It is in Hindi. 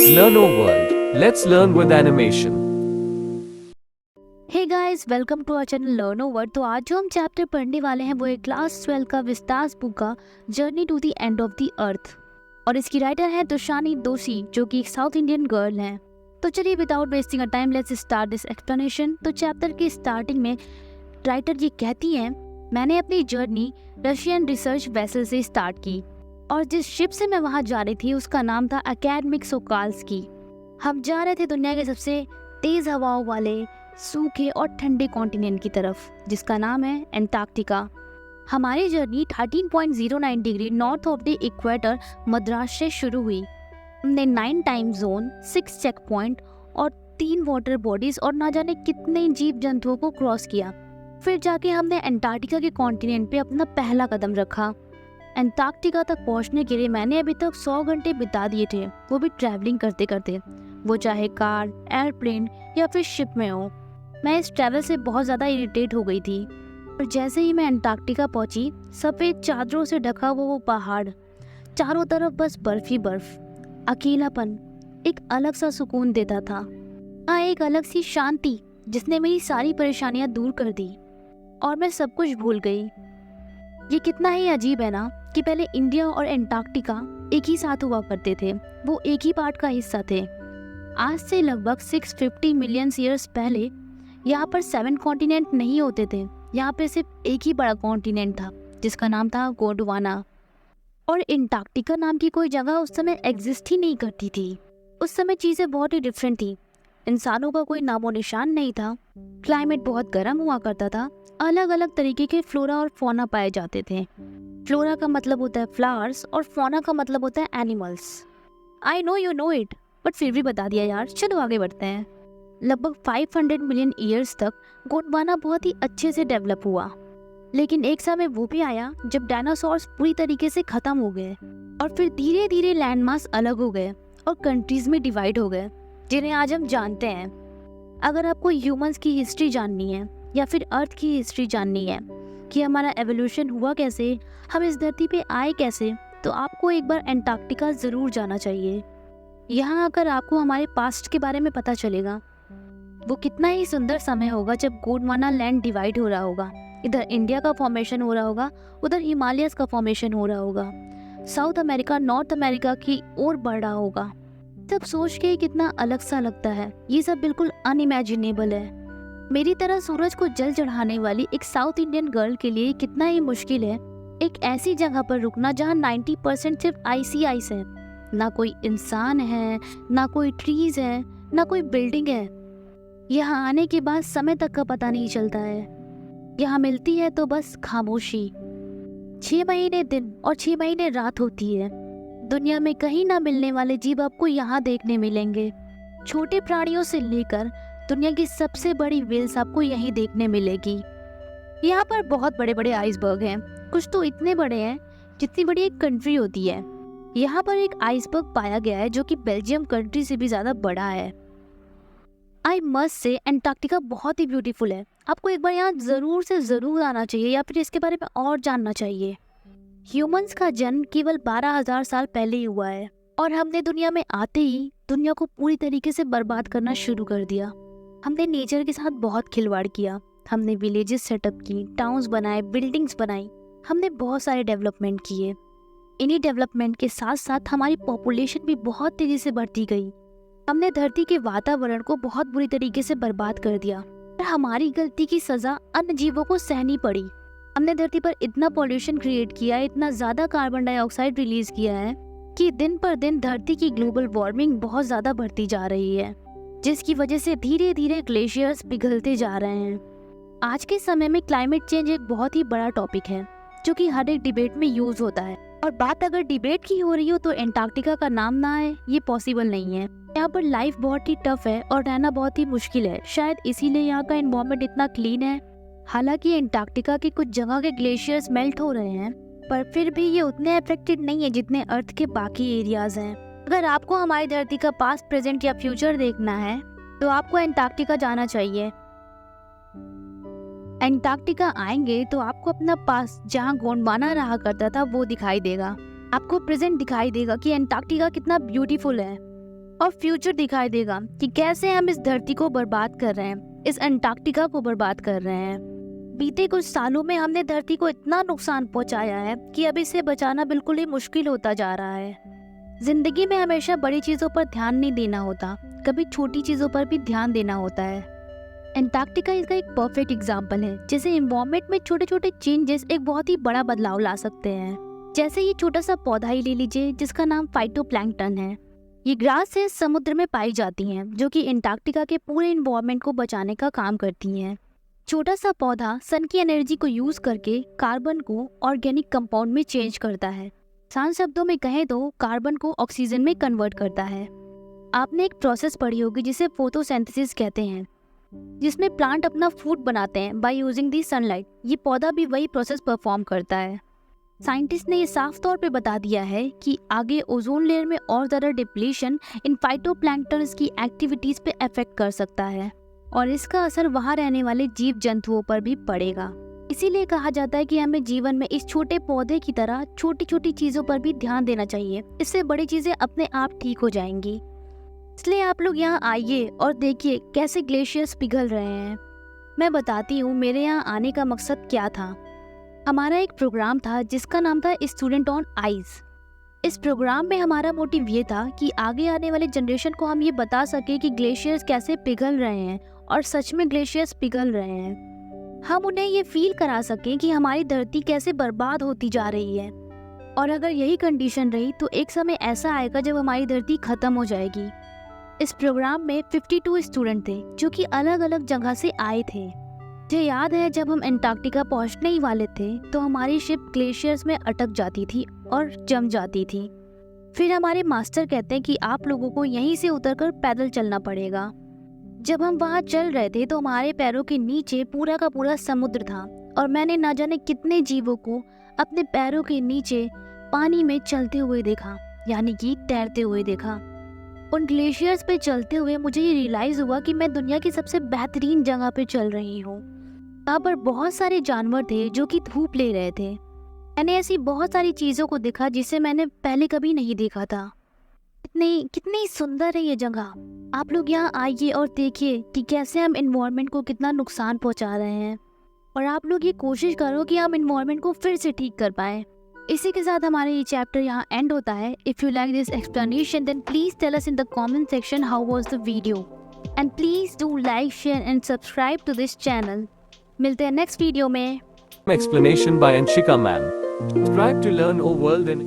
Learno World. Let's learn with animation. Hey guys, welcome to our channel Learno World. तो आज जो हम चैप्टर पढ़ने वाले हैं वो है क्लास 12 का विस्तास बुक का journey to the end of the earth, और इसकी राइटर है तुषानी दोशी, जो कि एक साउथ इंडियन गर्ल हैं। तो चलिए without wasting a time let's start this explanation. तो चैप्टर की स्टार्टिंग में राइटर ये कहती हैं, मैंने अपनी जर्नी रशियन रिसर्च वेसल से स्टार्ट की और जिस शिप से मैं वहाँ जा रही थी उसका नाम था अकेडमिक सोकाल्स्की। हम जा रहे थे दुनिया के सबसे तेज हवाओं वाले सूखे और ठंडे कॉन्टिनेंट की तरफ, जिसका नाम है एंटार्क्टिका। हमारी journey 13.09 degree north of the equator Madras से शुरू हुई। हमने 9 टाइम जोन, 6 चेक पॉइंट और 3 वाटर बॉडीज और ना जाने कितने जीव जंतुओं को क्रॉस किया। फिर जाके हमने एंटार्क्टिका के कॉन्टिनेंट पे अपना पहला कदम रखा। एंटार्क्टिका तक पहुंचने के लिए मैंने अभी तक 100 घंटे बिता दिए थे, वो भी ट्रैवलिंग करते करते, वो चाहे कार, एयरप्लेन या फिर शिप में हो। मैं इस ट्रैवल से बहुत ज़्यादा इरिटेट हो गई थी। और जैसे ही मैं एंटार्क्टिका पहुंची, सफ़ेद चादरों से ढका वो पहाड़, चारों तरफ बस बर्फ ही बर्फ, अकेलापन एक अलग सा सुकून देता था। हाँ, एक अलग सी शांति जिसने मेरी सारी परेशानियां दूर कर दी और मैं सब कुछ भूल गई। ये कितना ही अजीब है ना कि पहले इंडिया और एंटार्क्टिका एक ही साथ हुआ करते थे, वो एक ही पार्ट का हिस्सा थे। आज से लगभग 650 मिलियन ईयर्स पहले यहाँ पर 7 कॉन्टिनेंट नहीं होते थे, यहाँ पे सिर्फ एक ही बड़ा कॉन्टिनेंट था जिसका नाम था गोंडवाना। और एंटार्क्टिका नाम की कोई जगह उस समय एग्जिस्ट ही नहीं करती थी। उस समय चीज़ें बहुत ही डिफरेंट थी, इंसानों का कोई नामो निशान नहीं था, क्लाइमेट बहुत गर्म हुआ करता था, अलग अलग तरीके के फ्लोरा और फौना पाए जाते थे। फ्लोरा का मतलब होता है फ्लावर्स और फौना का मतलब होता है animals. I know you know it, but फिर भी बता दिया यार, चलो आगे बढ़ते हैं। लगभग 500 मिलियन ईयर्स तक गोंडवाना बहुत ही अच्छे से डेवलप हुआ, लेकिन एक समय वो भी आया जब डायनासोर्स पूरी तरीके से खत्म हो गए और फिर धीरे धीरे लैंडमास अलग हो गए और कंट्रीज में डिवाइड हो गए, जिन्हें आज हम जानते हैं। अगर आपको ह्यूमंस की हिस्ट्री जाननी है या फिर अर्थ की हिस्ट्री जाननी है कि हमारा एवोल्यूशन हुआ कैसे, हम इस धरती पे आए कैसे, तो आपको एक बार एंटार्क्टिका ज़रूर जाना चाहिए। यहाँ आकर आपको हमारे पास्ट के बारे में पता चलेगा। वो कितना ही सुंदर समय होगा जब गोंडवाना लैंड डिवाइड हो रहा होगा, इधर इंडिया का फॉर्मेशन हो रहा होगा, उधर हिमालयस का फॉर्मेशन हो रहा होगा, साउथ अमेरिका नॉर्थ अमेरिका की ओर बढ़ रहा होगा। तब सोच के कितना अलग सा लगता है, ये सब बिल्कुल अनइमेजिनेबल है। मेरी तरह सूरज को जल चढ़ाने वाली एक साउथ इंडियन गर्ल के लिए कितना ही मुश्किल है एक ऐसी जगह पर रुकना जहाँ 90% सिर्फ आइस ही आइस है, ना कोई इंसान है, ना कोई ट्रीज है, ना कोई बिल्डिंग है। यहाँ आने के बाद समय तक का पता नहीं चलता है। यहाँ मिलती है तो बस खामोशी। 6 महीने दिन और 6 महीने रात होती है। दुनिया में कहीं ना मिलने वाले जीव आपको यहाँ देखने मिलेंगे। छोटे प्राणियों से लेकर दुनिया की सबसे बड़ी व्हेल्स आपको यहीं देखने मिलेगी। यहाँ पर बहुत बड़े बड़े आइसबर्ग हैं, कुछ तो इतने बड़े हैं जितनी बड़ी एक कंट्री होती है। यहाँ पर एक आइसबर्ग पाया गया है जो कि बेल्जियम कंट्री से भी ज़्यादा बड़ा है। आई मस्ट से एंटार्क्टिका बहुत ही ब्यूटीफुल है, आपको एक बार यहाँ ज़रूर से ज़रूर आना चाहिए या फिर इसके बारे में और जानना चाहिए। ह्यूमंस का जन्म केवल 12,000 साल पहले ही हुआ है और हमने दुनिया में आते ही दुनिया को पूरी तरीके से बर्बाद करना शुरू कर दिया। हमने नेचर के साथ बहुत खिलवाड़ किया, हमने विलेजेस सेटअप की, टाउन्स बनाए, बिल्डिंग्स बनाई, हमने बहुत सारे डेवलपमेंट किए। इन्हीं डेवलपमेंट के साथ साथ हमारी पॉपुलेशन भी बहुत तेजी से बढ़ती गई। हमने धरती के वातावरण को बहुत बुरी तरीके से बर्बाद कर दिया और हमारी गलती की सजा अन्य जीवों को सहनी पड़ी। हमने धरती पर इतना पॉल्यूशन क्रिएट किया, इतना ज़्यादा कार्बन डाइऑक्साइड रिलीज किया है कि दिन पर दिन धरती की ग्लोबल वार्मिंग बहुत ज़्यादा बढ़ती जा रही है, जिसकी वजह से धीरे धीरे ग्लेशियर्स पिघलते जा रहे हैं। आज के समय में क्लाइमेट चेंज एक बहुत ही बड़ा टॉपिक है जो कि हर एक डिबेट में यूज होता है, और बात अगर डिबेट की हो रही हो तो एंटार्क्टिका का नाम ना आए ये पॉसिबल नहीं है। यहाँ पर लाइफ बहुत ही टफ है और रहना बहुत ही मुश्किल है, शायद इसीलिए यहाँ का एनवायरनमेंट इतना क्लीन है। हालांकि एंटार्क्टिका के कुछ जगह के ग्लेशियर्स मेल्ट हो रहे हैं, पर फिर भी ये उतने अफेक्टेड नहीं है जितने अर्थ के बाकी एरियाज हैं। अगर आपको हमारी धरती का पास्ट, प्रेजेंट या फ्यूचर देखना है तो आपको एंटार्क्टिका जाना चाहिए। एंटार्क्टिका आएंगे तो आपको अपना पास्ट, जहाँ गोंडवाना रहा करता था, वो दिखाई देगा। आपको प्रेजेंट दिखाई देगा कि एंटार्क्टिका कितना ब्यूटीफुल है। और फ्यूचर दिखाई देगा कि कैसे हम इस धरती को बर्बाद कर रहे हैं, इस अंटार्कटिका को बर्बाद कर रहे हैं। बीते कुछ सालों में हमने धरती को इतना नुकसान पहुंचाया है कि अब इसे बचाना बिल्कुल ही मुश्किल होता जा रहा है। जिंदगी में हमेशा बड़ी चीजों पर ध्यान नहीं देना होता, कभी छोटी चीजों पर भी ध्यान देना होता है। अंटार्कटिका इसका एक परफेक्ट एग्जाम्पल है, जैसे एनवायरनमेंट में छोटे छोटे चेंजेस एक बहुत ही बड़ा बदलाव ला सकते हैं। जैसे ये छोटा सा पौधा ही ले लीजिए जिसका नाम फाइटोप्लैंक्टन है। ये ग्रास से समुद्र में पाई जाती हैं, जो कि अंटार्कटिका के पूरे एनवायरनमेंट को बचाने का काम करती हैं। छोटा सा पौधा सन की एनर्जी को यूज करके कार्बन को ऑर्गेनिक कंपाउंड में चेंज करता है। आसान शब्दों में कहें तो कार्बन को ऑक्सीजन में कन्वर्ट करता है। आपने एक प्रोसेस पढ़ी होगी जिसे फोटोसिंथेसिस कहते हैं, जिसमें प्लांट अपना फूड बनाते हैं बाय यूजिंग दी सनलाइट। ये पौधा भी वही प्रोसेस परफॉर्म करता है। साइंटिस्ट ने ये साफ तौर पे बता दिया है कि आगे ओजोन लेयर में और ज़्यादा डिप्लीशन इन फाइटोप्लैंक्टन्स की एक्टिविटीज़ पे अफेक्ट कर सकता है और इसका असर वहाँ रहने वाले जीव जंतुओं पर भी पड़ेगा। इसीलिए कहा जाता है कि हमें जीवन में इस छोटे पौधे की तरह छोटी छोटी चीज़ों पर भी ध्यान देना चाहिए, इससे बड़ी चीज़ें अपने आप ठीक हो जाएंगी। इसलिए आप लोग यहाँ आइए और देखिए कैसे ग्लेशियर्स पिघल रहे हैं। मैं बताती हूँ मेरे यहाँ आने का मकसद क्या था। हमारा एक प्रोग्राम था जिसका नाम था स्टूडेंट ऑन आइज। इस प्रोग्राम में हमारा मोटिव ये था कि आगे आने वाले जनरेशन को हम ये बता सके कि ग्लेशियर्स कैसे पिघल रहे हैं और सच में ग्लेशियर्स पिघल रहे हैं। हम उन्हें ये फील करा सकें कि हमारी धरती कैसे बर्बाद होती जा रही है और अगर यही कंडीशन रही तो एक समय ऐसा आएगा जब हमारी धरती खत्म हो जाएगी। इस प्रोग्राम में 52 स्टूडेंट थे जो कि अलग अलग जगह से आए थे। मुझे याद है जब हम अंटार्कटिका पहुंचने ही वाले थे तो हमारी शिप ग्लेशियर्स में अटक जाती थी और जम जाती थी। फिर हमारे मास्टर कहते हैं कि आप लोगों को यहीं से उतरकर पैदल चलना पड़ेगा। जब हम वहाँ चल रहे थे तो हमारे पैरों के नीचे पूरा का पूरा समुद्र था और मैंने ना जाने कितने जीवों को अपने पैरों के नीचे पानी में चलते हुए देखा, यानी कि तैरते हुए देखा। उन ग्लेशियर्स पे चलते हुए मुझे ये रियलाइज हुआ कि मैं दुनिया की सबसे बेहतरीन जगह पे चल रही हूँ। वहाँ पर बहुत सारे जानवर थे जो कि धूप ले रहे थे। मैंने ऐसी बहुत सारी चीज़ों को देखा जिसे मैंने पहले कभी नहीं देखा था। कितनी सुंदर है ये जगह। आप लोग यहाँ आइए और देखिए कि कैसे हम एनवायरनमेंट को कितना नुकसान पहुँचा रहे हैं और आप लोग ये कोशिश करो कि हम एनवायरनमेंट को फिर से ठीक कर पाएँ। इसी के साथ हमारा ये चैप्टर यहाँ एंड होता है। If you like this explanation then please tell us in the comment section how was the video and please do like share and subscribe to this channel. मिलते हैं नेक्स्ट वीडियो में। Explanation by Anshika ma'am. Subscribe to learn O World in